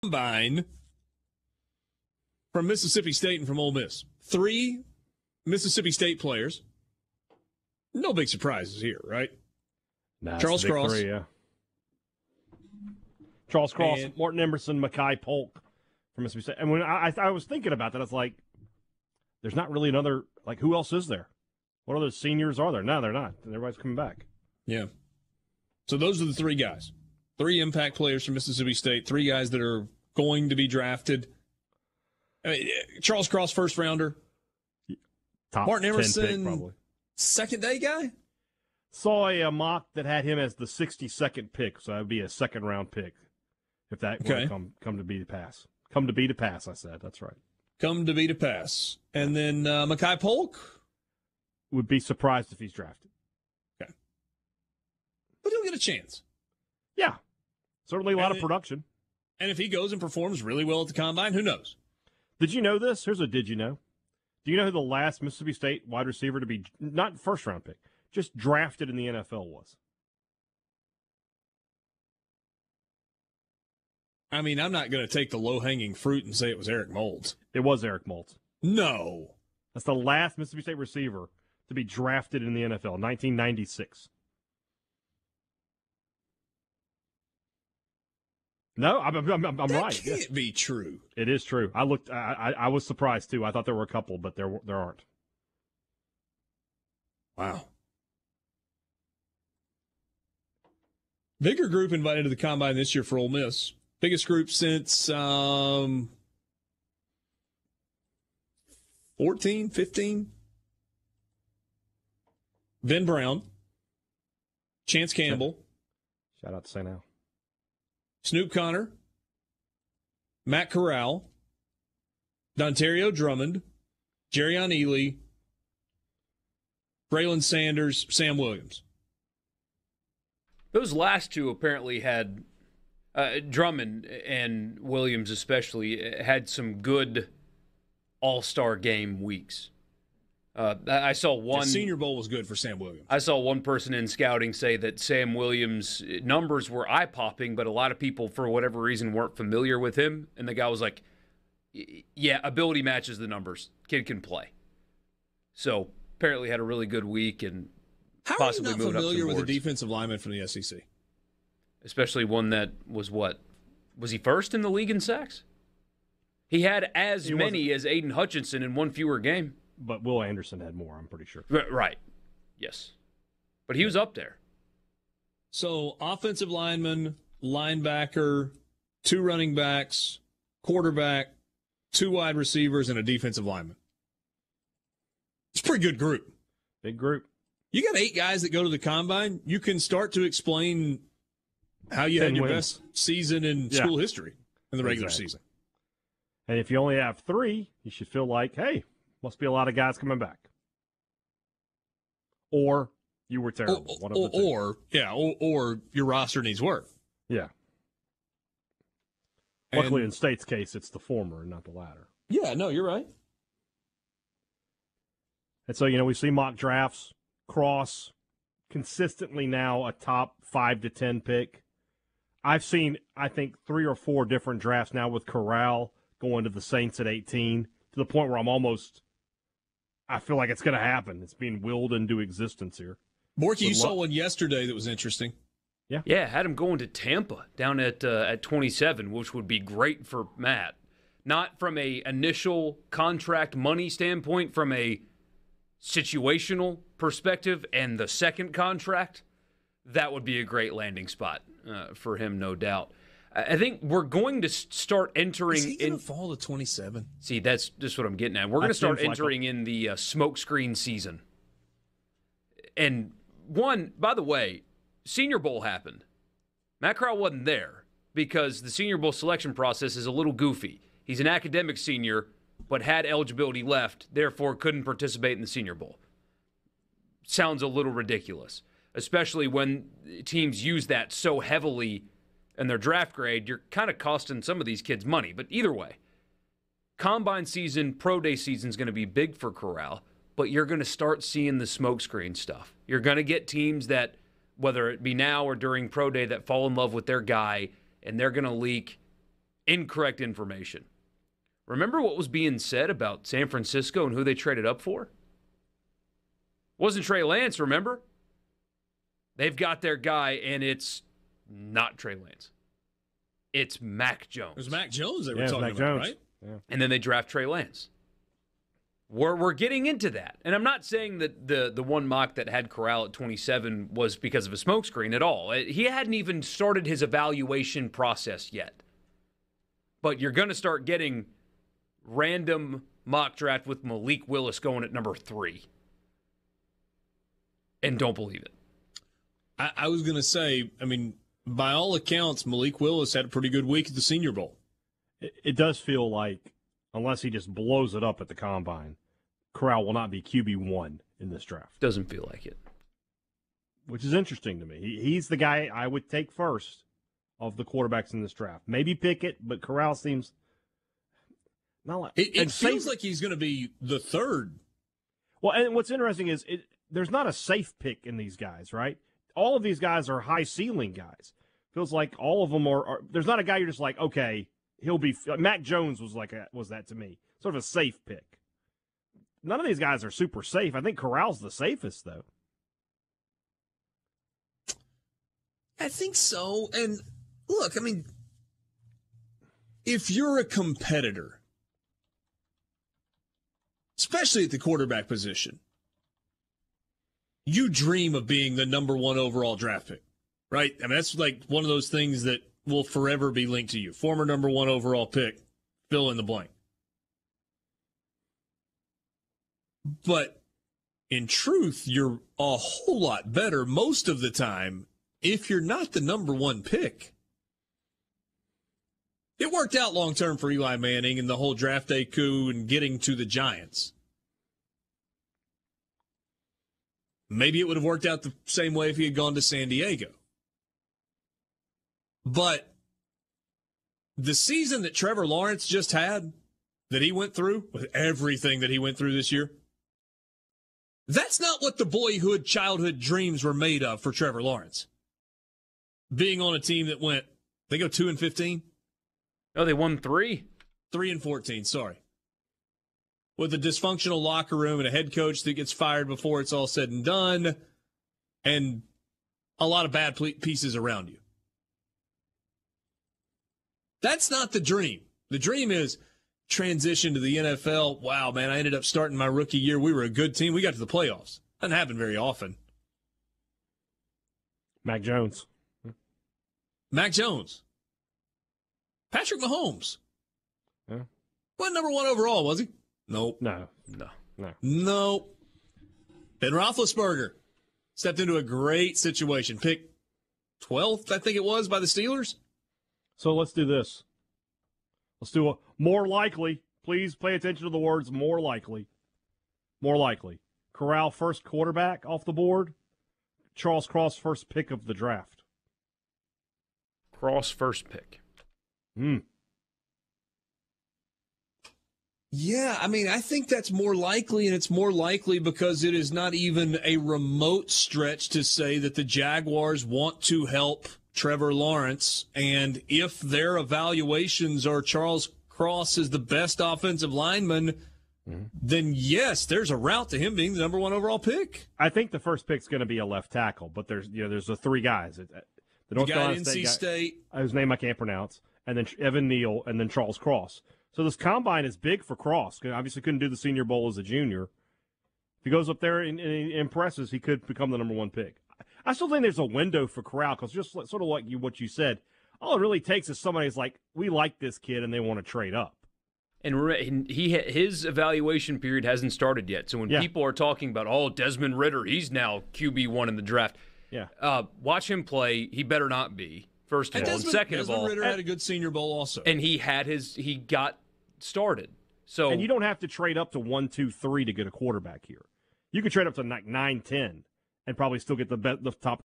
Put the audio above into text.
Combine from Mississippi State and from Ole Miss. 3 Mississippi State players. No big surprises here, right? Nah, Charles Cross. 3, yeah. Charles Cross, And Martin Emerson, Mekhi Polk from Mississippi State. And when I was thinking about that, I was like, there's not really another, like, who else is there? What other seniors are there? No, they're not. Everybody's coming back. Yeah. So those are the 3 guys. 3 impact players from Mississippi State. 3 guys that are going to be drafted. I mean, Charles Cross, first rounder. Top Martin 10 Emerson, pick, probably. second day guy? Saw a mock that had him as the 62nd pick, so that would be a second-round pick if that were to come to be to pass. Come to be to pass, I said. That's right. Come to be to pass. And then Mekhi Polk? Would be surprised if he's drafted. Okay. But he'll get a chance. Yeah. Certainly a lot of production. And if he goes and performs really well at the Combine, who knows? Did you know this? Here's a did you know. Do you know who the last Mississippi State wide receiver to be, not first-round pick, just drafted in the NFL was? I mean, I'm not going to take the low-hanging fruit and say it was Eric Moulds. It was Eric Moulds. No. That's the last Mississippi State receiver to be drafted in the NFL, 1996. No, I'm right. That can't be true. It is true. I looked. I was surprised too. I thought there were a couple, but there aren't. Wow. Bigger group invited to the Combine this year for Ole Miss. Biggest group since 14, 15. Ben Brown, Chance Campbell. Shout out to St. Al. Snoop Connor, Matt Corral, Dontario Drummond, Jerrion Ely, Braylon Sanders, Sam Williams. Those last 2 apparently had, Drummond and Williams especially, had some good all-star game weeks. I saw one. The Senior Bowl was good for Sam Williams. I saw one person in scouting say that Sam Williams' numbers were eye-popping, but a lot of people, for whatever reason, weren't familiar with him. And the guy was like, yeah, ability matches the numbers. Kid can play. So apparently had a really good week and possibly moved up some boards. How are you not familiar with a defensive lineman from the SEC? Especially one that was what? Was he first in the league in sacks? He had as many as Aiden Hutchinson in one fewer game. But Will Anderson had more, I'm pretty sure. Right. Yes. But he was up there. So, offensive lineman, linebacker, 2 running backs, quarterback, 2 wide receivers, and a defensive lineman. It's a pretty good group. Big group. You got 8 guys that go to the Combine. You can start to explain how you had your best season in school history in the regular season. And if you only have 3, you should feel like, hey, must be a lot of guys coming back. Or you were terrible. Or your roster needs work. Yeah. Luckily, in State's case, it's the former and not the latter. Yeah, no, you're right. And so, we see mock drafts. Cross, consistently now a top 5 to 10 pick. I've seen, I think, 3 or 4 different drafts now with Corral going to the Saints at 18, to the point where I feel like it's going to happen. It's being willed into existence here. Borky, you saw one yesterday that was interesting. Yeah. Yeah, had him going to Tampa down at 27, which would be great for Matt. Not from a initial contract money standpoint, from a situational perspective and the second contract, that would be a great landing spot for him, no doubt. I think we're going to start entering. Is he going to fall to 27? See, that's just what I'm getting at. We're going to start entering in the smokescreen season. And one, by the way, Senior Bowl happened. Matt Corral wasn't there because the Senior Bowl selection process is a little goofy. He's an academic senior, but had eligibility left, therefore couldn't participate in the Senior Bowl. Sounds a little ridiculous, especially when teams use that so heavily in their draft grade. You're kind of costing some of these kids money. But either way, Combine season, Pro Day season is going to be big for Corral, but you're going to start seeing the smokescreen stuff. You're going to get teams that, whether it be now or during Pro Day, that fall in love with their guy, and they're going to leak incorrect information. Remember what was being said about San Francisco and who they traded up for? It wasn't Trey Lance, remember? They've got their guy, and it's not Trey Lance. It's Mac Jones. It was Mac Jones they were talking about, right? Yeah. And then they draft Trey Lance. We're getting into that. And I'm not saying that the one mock that had Corral at 27 was because of a smokescreen at all. He hadn't even started his evaluation process yet. But you're going to start getting random mock draft with Malik Willis going at number 3. And don't believe it. I was going to say, I mean, by all accounts, Malik Willis had a pretty good week at the Senior Bowl. It does feel like, unless he just blows it up at the Combine, Corral will not be QB1 in this draft. Doesn't feel like it. Which is interesting to me. He's the guy I would take first of the quarterbacks in this draft. Maybe Pickett, but Corral seems not like it feels like he's going to be the third. Well, and what's interesting is there's not a safe pick in these guys, right? All of these guys are high ceiling guys. Feels like all of them are there's not a guy you're just like, okay, he'll be. Mac Jones was that to me, sort of a safe pick. None of these guys are super safe. I think Corral's the safest though. I think so. And look, I mean, if you're a competitor, especially at the quarterback position, you dream of being the number 1 overall draft pick, right? I mean, that's like one of those things that will forever be linked to you. Former number 1 overall pick, fill in the blank. But in truth, you're a whole lot better most of the time if you're not the number 1 pick. It worked out long term for Eli Manning and the whole draft day coup and getting to the Giants. Maybe it would have worked out the same way if he had gone to San Diego. But the season that Trevor Lawrence just had, that he went through, with everything that he went through this year, that's not what the boyhood, childhood dreams were made of for Trevor Lawrence. Being on a team that went, they go 2-15? No, they won 3. 3-14, sorry. With a dysfunctional locker room and a head coach that gets fired before it's all said and done, and a lot of bad pieces around you. That's not the dream. The dream is transition to the NFL. Wow, man, I ended up starting my rookie year. We were a good team. We got to the playoffs. Doesn't happen very often. Mac Jones. Mac Jones. Patrick Mahomes. Yeah. Wasn't number 1 overall, was he? Nope. No. Nope. Ben Roethlisberger stepped into a great situation. Picked 12th, I think it was, by the Steelers. So let's do this. Let's do a more likely. Please pay attention to the words more likely. More likely. Corral first quarterback off the board. Charles Cross first pick of the draft. Cross first pick. Yeah, I mean, I think that's more likely, and it's more likely because it is not even a remote stretch to say that the Jaguars want to help Trevor Lawrence, and if their evaluations are Charles Cross is the best offensive lineman, then yes, there's a route to him being the number 1 overall pick. I think the first pick's going to be a left tackle, but there's the 3 guys. The North Carolina NC State, whose name I can't pronounce, and then Evan Neal, and then Charles Cross. So this combine is big for Cross. Obviously couldn't do the Senior Bowl as a junior. If he goes up there and impresses, he could become the number 1 pick. I still think there's a window for Corral because just sort of like what you said, all it really takes is somebody who's like, we like this kid and they want to trade up. And his evaluation period hasn't started yet. So when people are talking about, Desmond Ridder, he's now QB1 in the draft. Yeah. Watch him play. He better not be, first of all. And second of all, Desmond Ridder had a good Senior Bowl also. And he got started. So and you don't have to trade up to 1, 2, 3 to get a quarterback here. You could trade up to like 9, 10 and probably still get the top